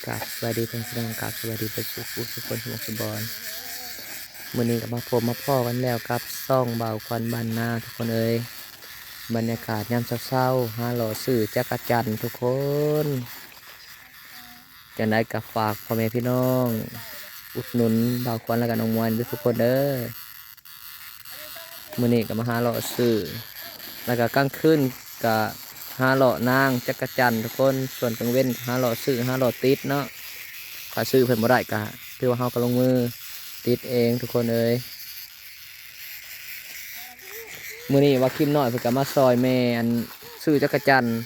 กราบสวัสดีท่านผู้ชมกราบสวัสดีประชาชนทุกคนสมบูรณ์มื้อนี้ก็มาพบมาพ่อกันแล้วกับซ่องเบาควันบ้านนาทุกคนเอ้ยบรรยากาศยามเช้าๆหาหล่อสื่อจักรจันทร์ทุกคนจะได้กับฝากพ่อแม่พี่น้องอุดหนุนเบาควันแล้วกันน้องมวยด้วยทุกคนเด้อมื้อนี้ก็มาหาหล่อสื่อแล้วก็กลางคืนก็หาหล่อนางจักรจันทร์ทุกคนส่วนกลางเว้นหาหล่อสื่อหาหล่อติดเนาะถ้าซื้อเพิ่นบ่ได้ก็ถือว่าเฮาก็ลงมือติดเองทุกคนเอ้ยมื้อนี้ว่าคิมน้อยเพิ่นก็มาซอยแม่อันซื้อจักรจันทร์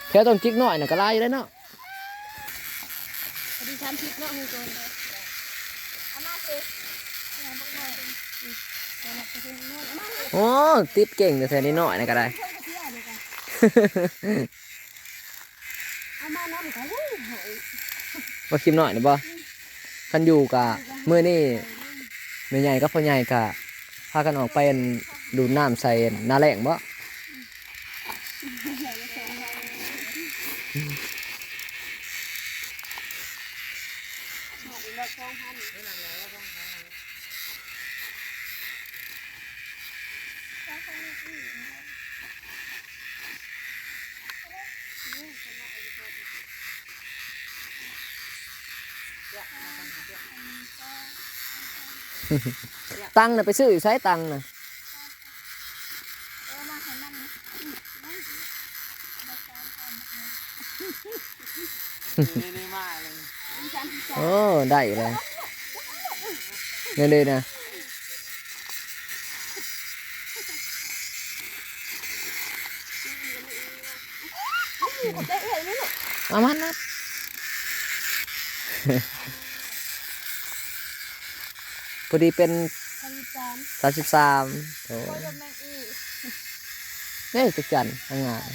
แค่ต้องจิกน้อยน่ะก็หลายอยู่แล้วเนาะดิฉันผิดเนาะฮู้ตัวเลยเอามาสิเอาบักน้อยเอามาสิน้อยเอามาเลย โอ้ติดเก่งแต่แท้นิดหน่อยน่ะก็ได้ เอามาน้ำก็วู้หอย ว่าคิมน้อยนี่บ่คันอยู่กะมื้อนี้แม่ใหญ่กับพ่อใหญ่กะพากันออกไปดูดน้ำใส่นาแหล่งบ่ตังค์น่ะไปซื้ออยู่ไสตังค์น่ะ เอามาให้มันนี่มาเลยดิฉันผิด โอ้ได้เลยนี่เลยนะ เอาอยู่กับเจ๊เอ๋ยนี่ลูก เอามันนะ พอดีเป็น ทำจาน 33โอ้ ก็จะแมงอี นี่จักจันทำงาน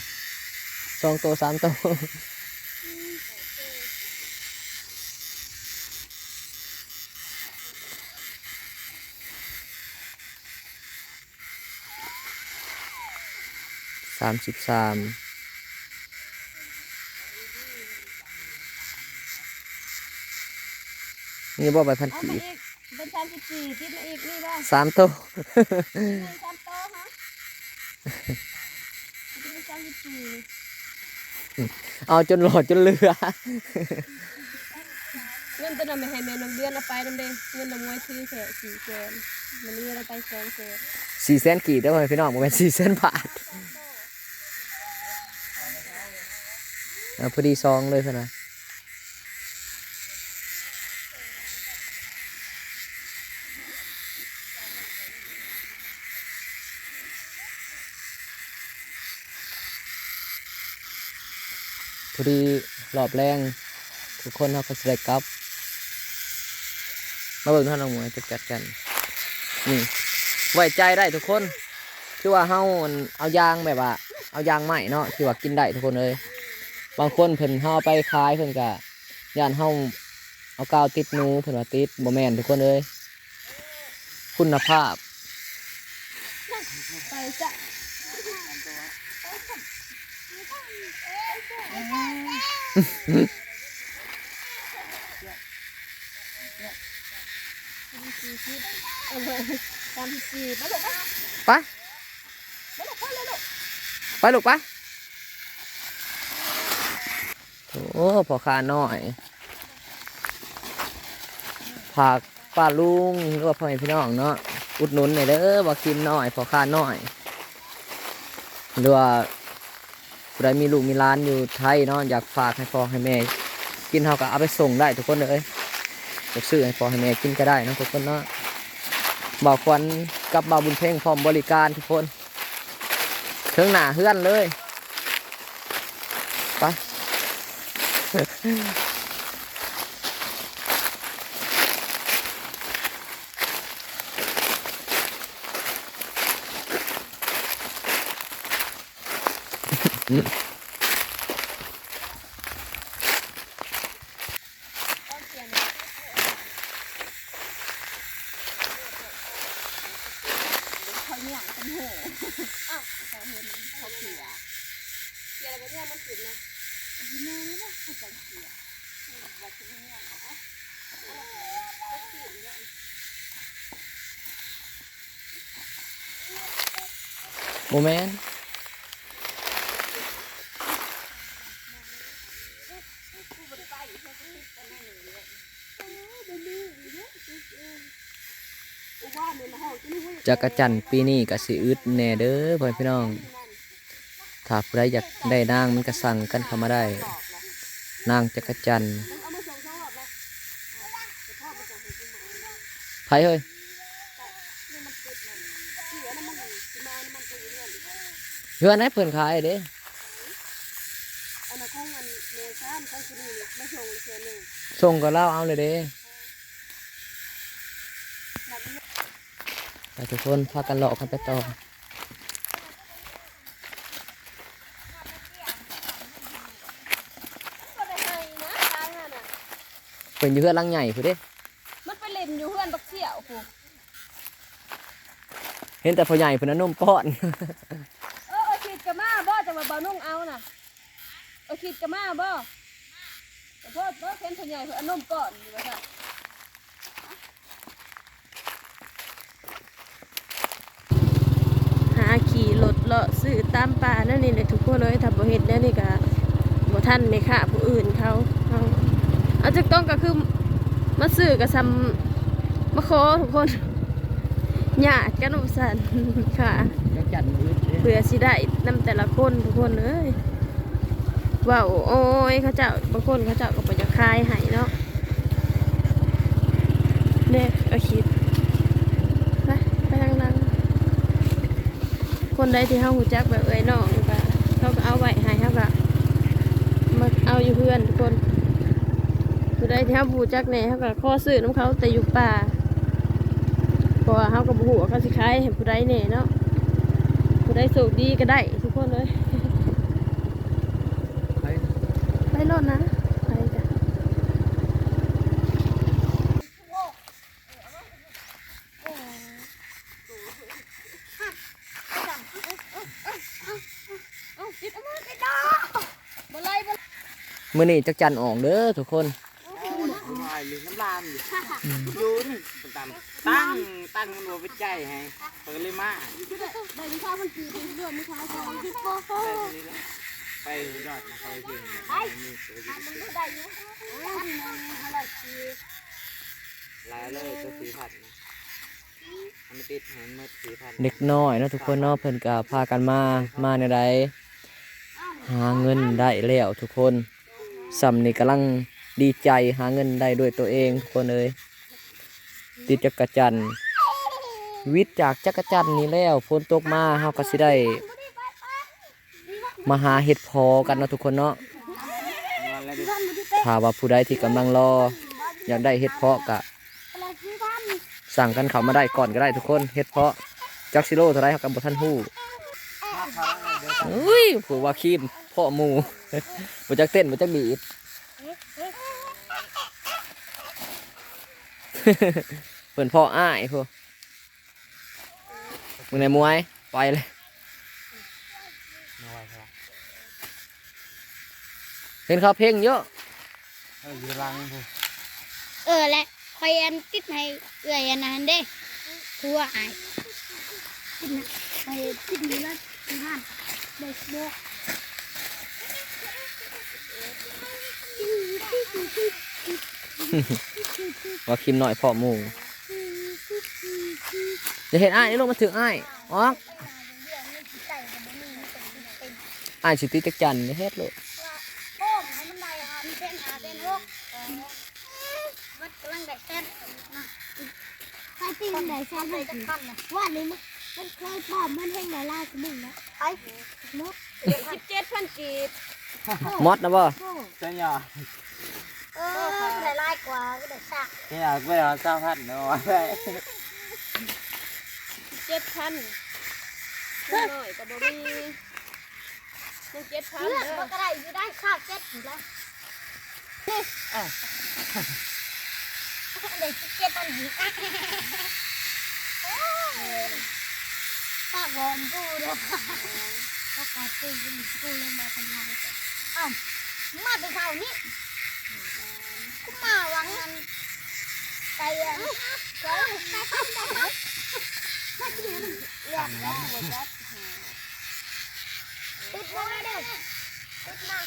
2 ตัว 3 ตัว33นี่บ่ใบพันเอากีบมาอีกเป็น34ติดมาอีกนี่บ้าง 3 ตัว เงิน3โตฮะเป็น34 เอาจนหลอดจนเหลือ เงินตัวนั้นไม่ให้แม่นำเดือนเอาไปนำเด้เงินละมวยซื้อแค่4แสนมันนี่เราไป2แสน 400,000กีบได้ไหมพี่น้องบ่แม่น400,000 บาทพอดีซองเลยเท่านั้นพอดีรอบแรงทุกคนเขาก็จะได้กลับมาเบิ่งท่านน้องหมวยจะจัดกันนี่ไว้ใจได้ทุกคนคือว่าเฮาเอายางแบบว่าเอายางใหม่เนาะที่ว่ากินได้ทุกคนเลยบางคนเพิ่นเฮาไปขายเพิ่นก็ย่านเฮาเอากาวติดหนูเพิ่นว่าติดบ่แม่นทุกคนเลยคุณภาพ ไปจ้ะเอาไป34ไปลูกไป ไป ไปลูกไปเลยลูก ไปลูกไปโอ้พอค้าน้อยผักป้าลุงหรือว่าพ่อแม่พี่น้องเนาะอุดหนุนหน่อยเด้อว่ากินน้อยพอค้าน้อยหรือว่าใครมีลูกมีร้านอยู่ไทยเนาะอยากฝากให้พ่อให้แม่กินเฮาก็เอาไปส่งได้ทุกคนเลยจะซื้อให้พ่อให้แม่กินก็ได้นะทุกคนเนาะบ่าวควันกับบ่าวบุญเพ่งพร้อมบริการทุกคนถึงหน้าเฮือนเลยไป เขาเนี่ย โหอ้าวเขาเห็นเขาเสียอะไรก็เนี่ยมันขึ้นนะที่แม่นี่นะเขาจะเสียว่าจะไม่เนี่ยก็ขีดเนี่ยโมเมนจักรจันทร์ปีนี้ก็สิอึดแน่เด้อพ่อพี่น้องถ้าผู้ใดอยากได้นางมันก็สั่งกันเข้ามาได้นางจักรจันทร์ไผเฮ้ยเฮือนให้เพิ่นขายเด้ส่งก็เล่าเอาเลยเด้ไปทุกคนพากันเลาะกันไปต่อเป็นอยู่เฮือนหลังใหญ่พุ่นเด้มันไปเล่นอยู่เพื่อนบักเสี่ยวกู เห็นแต่พ่อใหญ่เพิ่นน่ะนมป้อน ขีดกระมาบ่จะมาเบานุ่งเอาน่ะขีดกระมาบ่แต่พ่อเห็นพ่อใหญ่เพิ่นเอานมก่อนอยู่ว่าซั่นหาขี่รถเลาะซื้อตามป่านั่นนี่แหละทุกคนเลยถ้าบ่เฮ็ดแล้วนี่ก็บ่ทันไม่ฆ่าผู้อื่นเขาเอาจักต้องก็คือมาซื้อก็ซ้ำมาขอทุกคนญาติกันอุสันค่ะ จักรจันทร์อึดเด้ เพื่อสิได้นำแต่ละคนทุกคนเอ้ยว้าวโอ้ยเขาเจ้าบางคนเขาเจ้าก็ไปจะคายให้เนาะเนี่ยเอาคิดไปทางนั้นคนใดที่เขาหูจักแบบเอ้ยน้องก็เขาก็เอาไว้ให้เขาก็มาเอาอยู่เพื่อนทุกคนผู้ใดที่เขาหูจักเนี่ยเขาก็ข้อซื้อน้ำเขาแต่อยู่ป่าเพราะว่าเขาก็บฮูว่าเขาสิขายให้ผู้ใดเนี่ยเนาะผู้ใดโชคดีก็ได้ทุกคนเลย ไป ไปรถนะไปจ้ะมื้อนี้จักรจันทร์ออกเด้อทุกคน ลืมน้ำลามอยู่ดูนี่ตั้งมันบ่เป็นใจให้เปิดเลยมาได้ที่ข้าวมันกี่เป็นเรื่องไม่ใช่ของที่โป๊ะไปยอดนะเขาไปกินมันก็ได้เยอะอะไรกี่ ลายเลยตัว4,000นะมันติดเห็นมา4,000เด็กน้อยเนาะทุกคนเนาะเพิ่นก็พากันมาในใดหาเงินได้แล้วทุกคนสำนี่กำลังดีใจหาเงินได้ด้วยตัวเองทุกคนเลยติดจักรจันทร์วิทย์จากจักรจันทร์นี้แล้วฝนตกมาเฮาก็สิได้มาหาเห็ดพอกันเนาะทุกคนเนาะถ้าว่าผู้ใดที่กำลังรออยากได้เห็ดเพาะก็สั่งกันเข้ามาได้ก่อนก็ได้ทุกคนเห็ดเพาะจักซิโร่เท่าไรเฮาก็บ่ทันฮู้อุ้ยผู้ว่าคีมเพาะหมู่ บ่จักเต้นบ่จักดีด เพิ่นพ่ออ้ายพวกมึงในมวยไปเลยเห็นเขาเพลงเยอะ อยู่รังพู และคอยอันติดให้เอื่อยอันนั้นเด้ทัวไอติดนะไปติดนี่ละที่ห้านเด็กโบว่าคิมหน่อยพ่อหมู่จะเห็นอ้ายนี่ลงมาถึงอ้ายอ๋ออ้ายสิติจักรจันทร์เฮ็ดโลด โอ้ให้มันได้หาเส้นหาเส้นหกมันกำลังได้เส้นนะใครตีมันได้เส้นเลยจะขั้นนะว่านี่มันเคยปลอมมันแห้งหลายล่าสมุนนะไอ้มด17,000 กีบ มอดนะบ่ เจ้าหยา หลายกว่าก็ได้สัก เจ้าหยาไปเอา9,000เนาะได้ 7,000หน่อยก็บ่มี7,000เด้อก็ได้อยู่ได้ข้าว7อยู่แล้วนี่ได้7,000อีก ปากวอนกูเด้อก็กอดตีกันกูเลยมาทำลายอ้าวมาไปเท่านี้กูมาวังนั้นไปอ่ะไปมาเรียนเรียกแล้วบ่จัดติดมาเด้อติดมา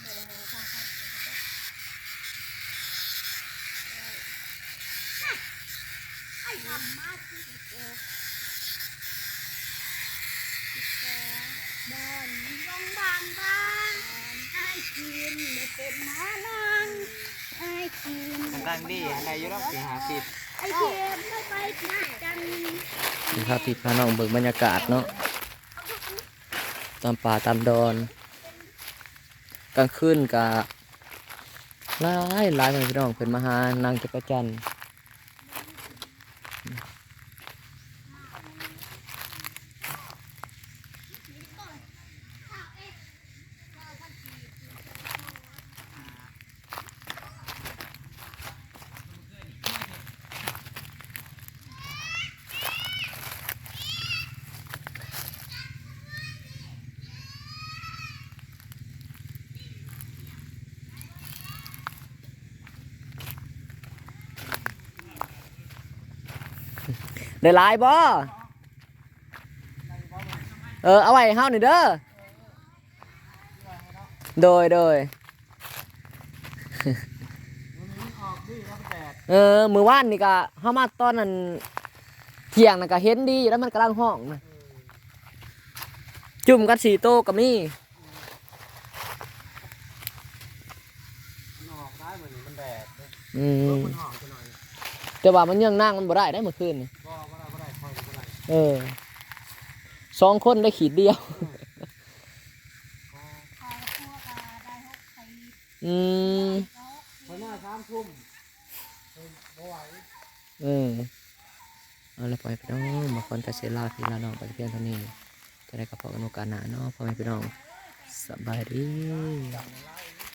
เดี๋ยวไอ้ทำมาสิบ้านโรงบ้านไอ้กินไม่เป็นมานางไอ้กิน ตั้งดีในยุโรป40 ไอ้เทียมไม่ไปกินกัน นี่ครับพี่พาน้องเบิ่งบรรยากาศเนาะตามป่าตามดอนกลางคืนกะหลายพี่น้องเพิ่นมาหานางจักรจันทร์ได้หลายบ่เอาไว้ให้เฮานี่เด้อโดยมื้อวานนี่ก็เฮามาตอนนั้นเที่ยงน่ะก็เห็นดีอยู่แล้วมันกำลังห้องนะจุ่มกัน4โตวก็มี ออกได้เหมือนมันแดด อืม มันหอมจะหน่อย แต่ว่ามันยังนั่งมันบ่ได้เมื่อคืนนี่ ก็ได้คอยก็ได้ 2 คนได้ขีดเดียว อืม พอหน้า3 ทุ่มบ่ไหว เอาละพ่อแม่พี่น้องมาคอนกาเซลาพี่ลาน้องไปเพียงเท่านี้จะได้กับพ่อกันโอกาสหน้าเนาะพ่อแม่พี่น้องสบายดี